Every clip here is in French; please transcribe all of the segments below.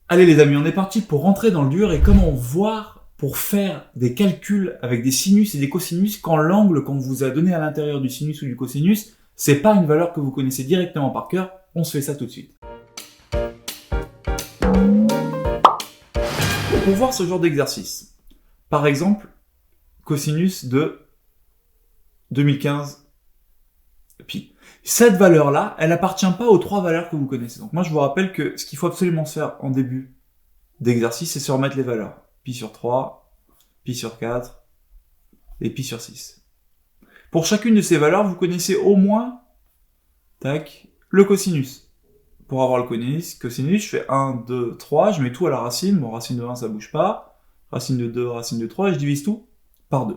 Allez les amis, on est parti pour rentrer dans le dur et comment voir pour faire des calculs avec des sinus et des cosinus quand l'angle qu'on vous a donné à l'intérieur du sinus ou du cosinus, c'est pas une valeur que vous connaissez directement par cœur. On se fait ça tout de suite. Pour voir ce genre d'exercice, par exemple, cosinus de 2015 pi. Cette valeur-là, elle appartient pas aux trois valeurs que vous connaissez. Donc moi, je vous rappelle que ce qu'il faut absolument se faire en début d'exercice, c'est se remettre les valeurs. Pi sur 3, pi sur 4 et pi sur 6. Pour chacune de ces valeurs, vous connaissez au moins le cosinus. Pour avoir le cosinus, je fais 1, 2, 3, je mets tout à la racine. Bon, racine de 1, ça bouge pas. Racine de 2, racine de 3, et je divise tout par 2.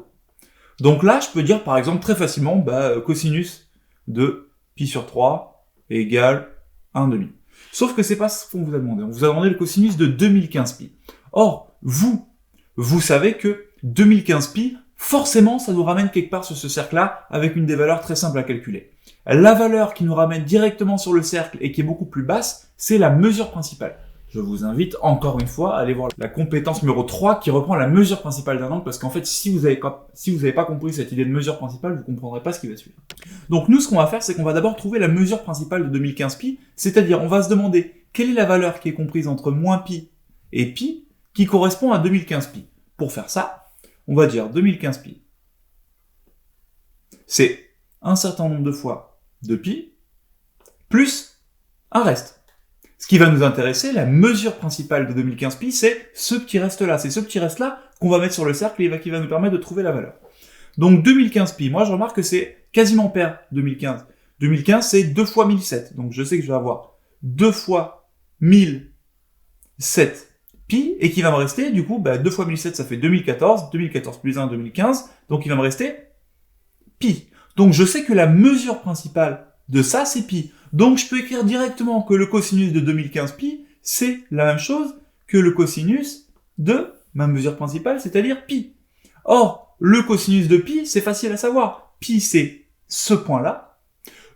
Donc là, je peux dire par exemple très facilement, cosinus de pi sur 3 égale 1,5. Sauf que c'est pas ce qu'on vous a demandé. On vous a demandé le cosinus de 2015 pi. Or, vous savez que 2015 pi, forcément, ça nous ramène quelque part sur ce cercle-là avec une des valeurs très simples à calculer. La valeur qui nous ramène directement sur le cercle et qui est beaucoup plus basse, c'est la mesure principale. Je vous invite encore une fois à aller voir la compétence numéro 3 qui reprend la mesure principale d'un angle parce qu'en fait, si vous avez pas compris cette idée de mesure principale, vous comprendrez pas ce qui va suivre. Donc nous, ce qu'on va faire, c'est qu'on va d'abord trouver la mesure principale de 2015 pi, c'est-à-dire on va se demander quelle est la valeur qui est comprise entre moins pi et pi qui correspond à 2015 pi. Pour faire ça, on va dire 2015 pi. C'est un certain nombre de fois de pi plus un reste. Ce qui va nous intéresser, la mesure principale de 2015 pi, c'est ce petit reste-là. C'est ce petit reste-là qu'on va mettre sur le cercle et qui va nous permettre de trouver la valeur. Donc 2015 pi, moi je remarque que c'est quasiment pair 2015. 2015 c'est 2 fois 1007, donc je sais que je vais avoir 2 fois 1007 pi, et qui va me rester, du coup, 2 fois 1007 ça fait 2014, 2014 plus 1, 2015, donc il va me rester pi. Donc je sais que la mesure principale de ça c'est pi. Donc je peux écrire directement que le cosinus de 2015 pi, c'est la même chose que le cosinus de ma mesure principale, c'est-à-dire pi. Or, le cosinus de pi, c'est facile à savoir. Pi, c'est ce point-là.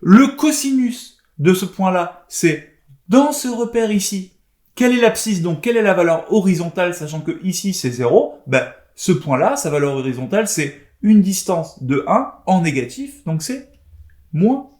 Le cosinus de ce point-là, c'est dans ce repère ici. Quelle est l'abscisse, donc quelle est la valeur horizontale, sachant que ici c'est 0, ce point-là, sa valeur horizontale, c'est une distance de 1 en négatif, donc c'est moins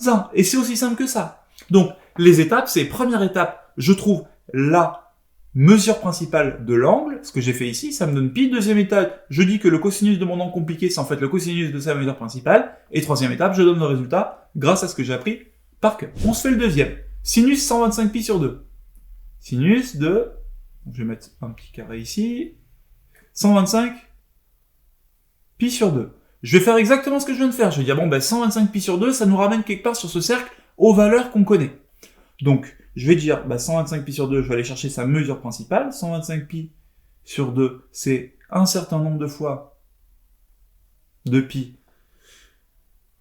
1. Et c'est aussi simple que ça. Donc, les étapes, c'est première étape, je trouve la mesure principale de l'angle, ce que j'ai fait ici, ça me donne pi. Deuxième étape, je dis que le cosinus de mon angle compliqué, c'est en fait le cosinus de sa mesure principale. Et troisième étape, je donne le résultat grâce à ce que j'ai appris par cœur. On se fait le deuxième. Sinus 125 pi sur 2. Sinus de, je vais mettre un petit carré ici, 125 pi sur 2. Je vais faire exactement ce que je viens de faire. Je vais dire, 125 pi sur 2, ça nous ramène quelque part sur ce cercle aux valeurs qu'on connaît. Donc, je vais dire, 125 pi sur 2, je vais aller chercher sa mesure principale. 125 pi sur 2, c'est un certain nombre de fois de pi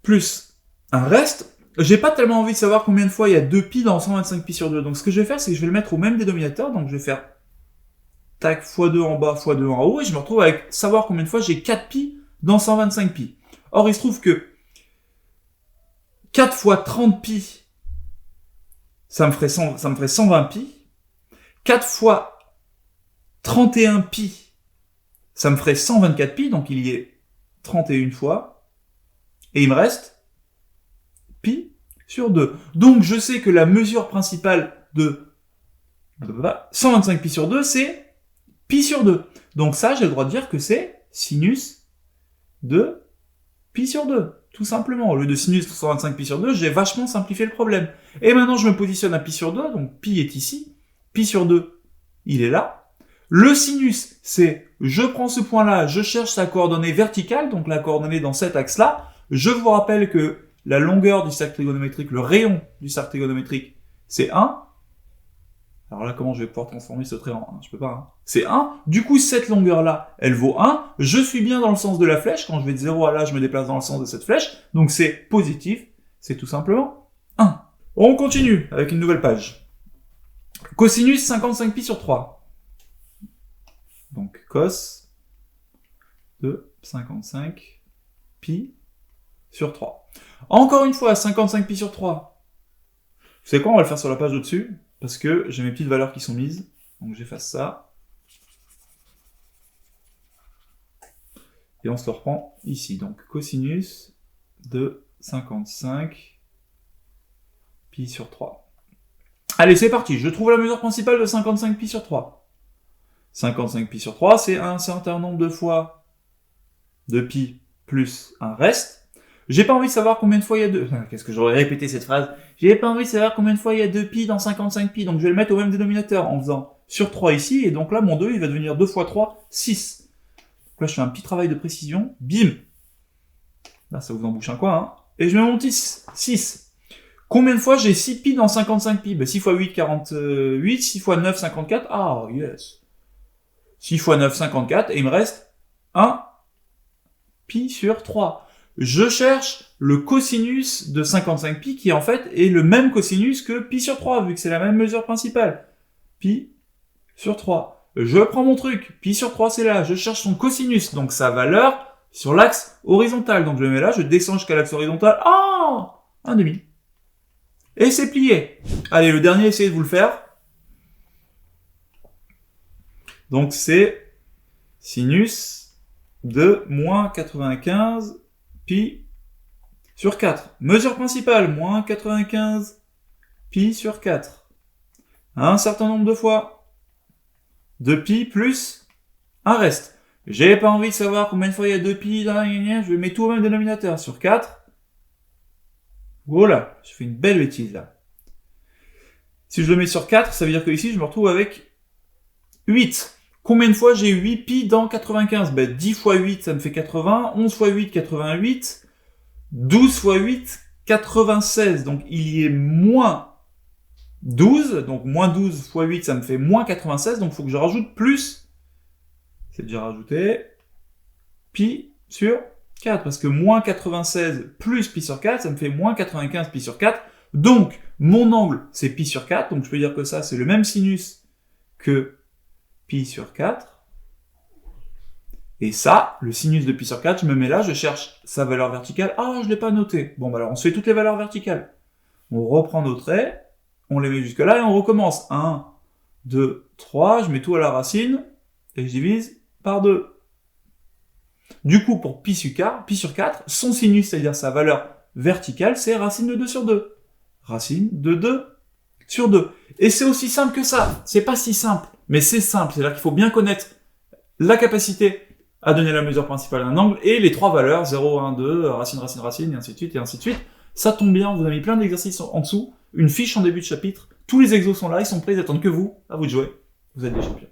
plus un reste. J'ai pas tellement envie de savoir combien de fois il y a 2 pi dans 125 pi sur 2. Donc, ce que je vais faire, c'est que je vais le mettre au même dénominateur. Donc, je vais faire tac, x2 en bas, x2 en haut. Et je me retrouve avec savoir combien de fois j'ai 4 pi dans 125 pi. Or, il se trouve que 4 fois 30 pi, ça me ferait 120 pi. 4 fois 31 pi, ça me ferait 124 pi, donc il y est 31 fois. Et il me reste pi sur 2. Donc, je sais que la mesure principale de 125 pi sur 2, c'est pi sur 2. Donc ça, j'ai le droit de dire que c'est sinus de pi sur 2, tout simplement. Au lieu de sinus 125 pi sur 2, j'ai vachement simplifié le problème. Et maintenant, je me positionne à pi sur 2, donc pi est ici, pi sur 2, il est là. Le sinus, c'est, je prends ce point-là, je cherche sa coordonnée verticale, donc la coordonnée dans cet axe-là. Je vous rappelle que la longueur du cercle trigonométrique, le rayon du cercle trigonométrique, c'est 1. Alors là, comment je vais pouvoir transformer ce trait en 1 ? Je peux pas. C'est 1. Du coup, cette longueur-là, elle vaut 1. Je suis bien dans le sens de la flèche. Quand je vais de 0 à là, je me déplace dans le sens de cette flèche. Donc c'est positif. C'est tout simplement 1. On continue avec une nouvelle page. Cosinus 55 pi sur 3. Donc cos de 55 pi sur 3. Encore une fois, 55 pi sur 3. Vous savez quoi ? On va le faire sur la page au-dessus. parce que j'ai mes petites valeurs qui sont mises. Donc j'efface ça. Et on se le reprend ici. Donc cosinus de 55 pi sur 3. Allez, c'est parti. Je trouve la mesure principale de 55 pi sur 3. 55 pi sur 3, c'est un certain nombre de fois de pi plus un reste. J'ai pas envie de savoir combien de fois il y a deux... Qu'est-ce que j'aurais répété cette phrase? J'ai pas envie de savoir combien de fois il y a 2 pi dans 55 pi, donc je vais le mettre au même dénominateur en faisant sur 3 ici, et donc là, mon 2, il va devenir 2 fois 3, 6. Donc là, je fais un petit travail de précision, bim. Là, ça vous embouche un coin, hein. Et je mets mon 6. Combien de fois j'ai 6 pi dans 55 pi? Ben, 6 fois 8, 48, 6 fois 9, 54, ah, yes. 6 fois 9, 54, et il me reste 1 pi sur 3. Je cherche le cosinus de 55 pi qui en fait est le même cosinus que pi sur 3 vu que c'est la même mesure principale. Pi sur 3. Je prends mon truc, pi sur 3 c'est là, je cherche son cosinus, donc sa valeur sur l'axe horizontal. Donc je le mets là, je descends jusqu'à l'axe horizontal, ah, 1,5. Et c'est plié. Allez, le dernier, essayez de vous le faire. Donc c'est sinus de moins 95 pi sur 4. Mesure principale, moins 95 pi sur 4. Un certain nombre de fois. De pi plus un reste. J'ai pas envie de savoir combien de fois il y a 2 pi, je mets tout au même dénominateur. Sur 4. Voilà, je fais une belle bêtise là. Si je le mets sur 4, ça veut dire que ici je me retrouve avec 8. Combien de fois j'ai 8 pi dans 95? Ben, 10 fois 8, ça me fait 80. 11 fois 8, 88. 12 fois 8, 96. Donc, il y est moins 12. Donc, moins 12 fois 8, ça me fait moins 96. Donc, il faut que je rajoute plus. C'est déjà rajouté. Pi sur 4. Parce que moins 96 plus pi sur 4, ça me fait moins 95 pi sur 4. Donc, mon angle, c'est pi sur 4. Donc, je peux dire que ça, c'est le même sinus que pi sur 4. Et ça, le sinus de pi sur 4, je me mets là, je cherche sa valeur verticale. Ah, je l'ai pas noté. Bon, bah alors on se fait toutes les valeurs verticales. On reprend nos traits, on les met jusque là et on recommence. 1, 2, 3, je mets tout à la racine et je divise par 2. Du coup, pour pi sur 4, son sinus, c'est-à-dire sa valeur verticale, c'est racine de 2 sur 2. Racine de 2 sur 2. Et c'est aussi simple que ça. C'est pas si simple, mais c'est simple. C'est-à-dire qu'il faut bien connaître la capacité à donner la mesure principale d'un angle et les trois valeurs, 0, 1, 2, racine, racine, racine, et ainsi de suite, et ainsi de suite. Ça tombe bien, on vous a mis plein d'exercices en dessous, une fiche en début de chapitre. Tous les exos sont là, ils sont prêts, ils attendent que vous, à vous de jouer. Vous êtes des champions.